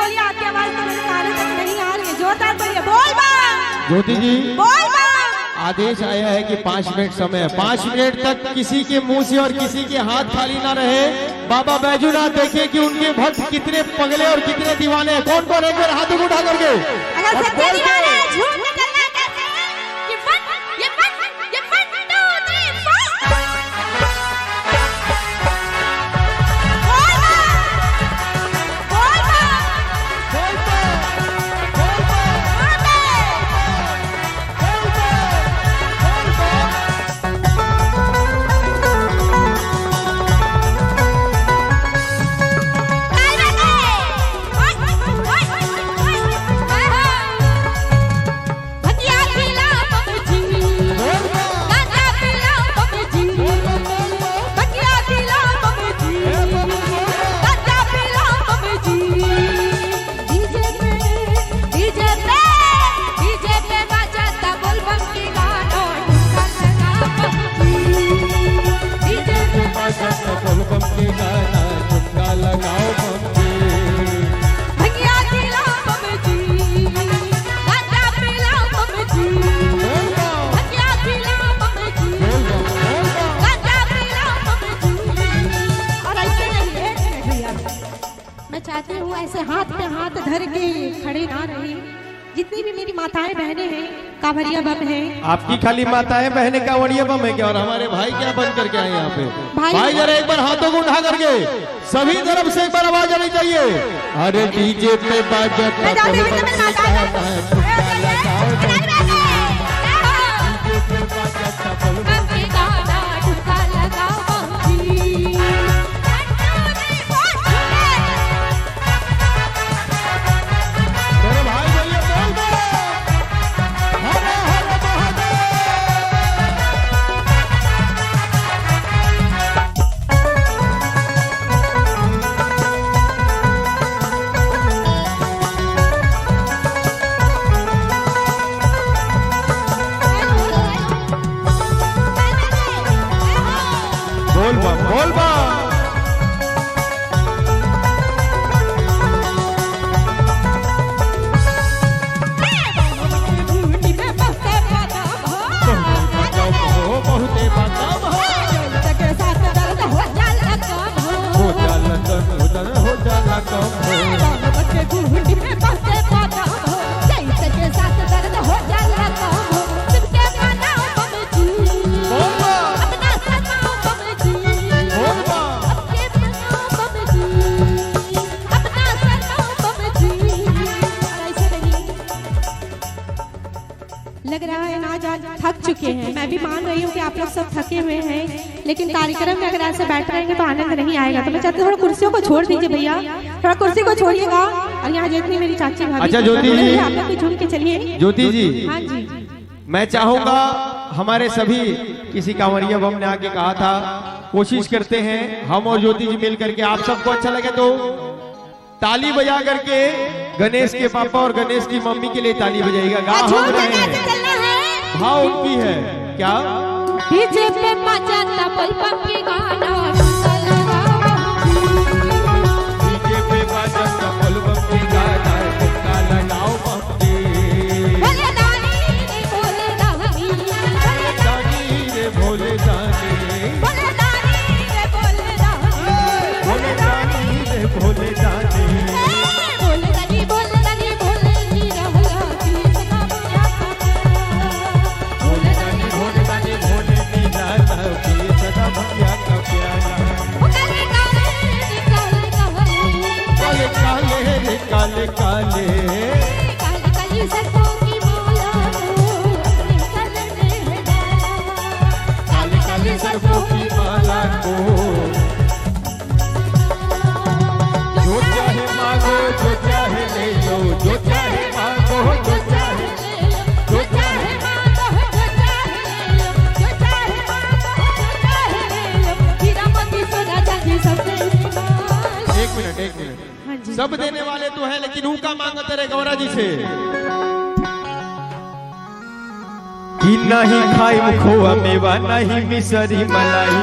बोलिए, आपकी आवाज तो मेरे कानों तक नहीं आ रही है। जोरदार बोलिए, बोल बा। ज्योति जी, बोल बा। आदेश आया है कि 5 मिनट समय है। 5 मिनट तक किसी के मुंह से और किसी के हाथ खाली ना रहे। बाबा बैजूनाथ देखे कि उनके भक्त कितने पगले और कितने दीवाने हैं। कौन कौन एक बार हाथों को उठा करके अगर सच्चे दीवाने हैं, झूठ निकलना कैसे है? ये 1 2 3 4 बोल बा। बोल बा। चाहती हूँ ऐसे हाथ पे हाथ धर के खड़े ना रहे। जितनी भी मेरी माताएं बहनें हैं, कांवरिया बम है। आपकी खाली माताएं बहनें कांवरिया बम है क्या? और हमारे भाई क्या बन करके आए यहाँ पे? भाई जरा एक बार हाथों को उठा करके सभी तरफ से एक बार आवाज आनी चाहिए। अरे डीजे पे बोल बा। लग रहा है ना आज थक चुके हैं। मैं भी मान रही हूँ कि आप लोग सब थके हुए हैं, लेकिन कार्यक्रम में अगर ऐसे बैठ रहेंगे तो आनंद नहीं आएगा। तो मैं चाहती हूँ थोड़ा कुर्सियों को छोड़ दीजिए भैया, थोड़ा कुर्सी को छोड़िएगा। और यहाँ जितनी मेरी चाची भाभी, अच्छा ज्योति जी, आप लोग भी झूम के चलिए। ज्योति जी, हाँ जी, मैं चाहूंगा हमारे सभी किसी कांवरिया बम ने आके कहा था, कोशिश करते हैं हम और ज्योति जी मिल करके। आप सबको अच्छा लगे तो ताली बजा करके गणेश के पापा और गणेश की मम्मी के लिए ताली बजाइएगा। गा हम रहे हैं, हाँ उनकी है क्या? डीजे पे बजाता बम के गाना, डीजे पे बजाता बम के गाना, तुमका लगाओ बम भोले दानी रे भोले दानी, भोले दानी भोले दानी रे भोले दानी, भोले दानी रे भोले दानी, भोले दानी भोले दानी भोले नी रहला की सदा बजा, भोले दानी भोले दानी भोले नी रहला की सदा बजा का प्यारा। काले काले काले काले काली काली सरसों की माला को अपने गले में डाला, काले काले सरसों की माला को जो चाहे मांगो, जो चाहे ले लो, जो चाहे मांगो, जो चाहे जो चाहे मांगो, जो चाहे ले लो, जो चाहे मांगो, जो चाहे ले लो, हीरा मोती सोना चांदी सब देने वाले। एक मिनट हाँ जी, सब देने वाले तो है, लेकिन हूँ का मांगो तेरे गौरा जी से कि नहीं खाई खोआ मेवा, नहीं मिसरी मलाई,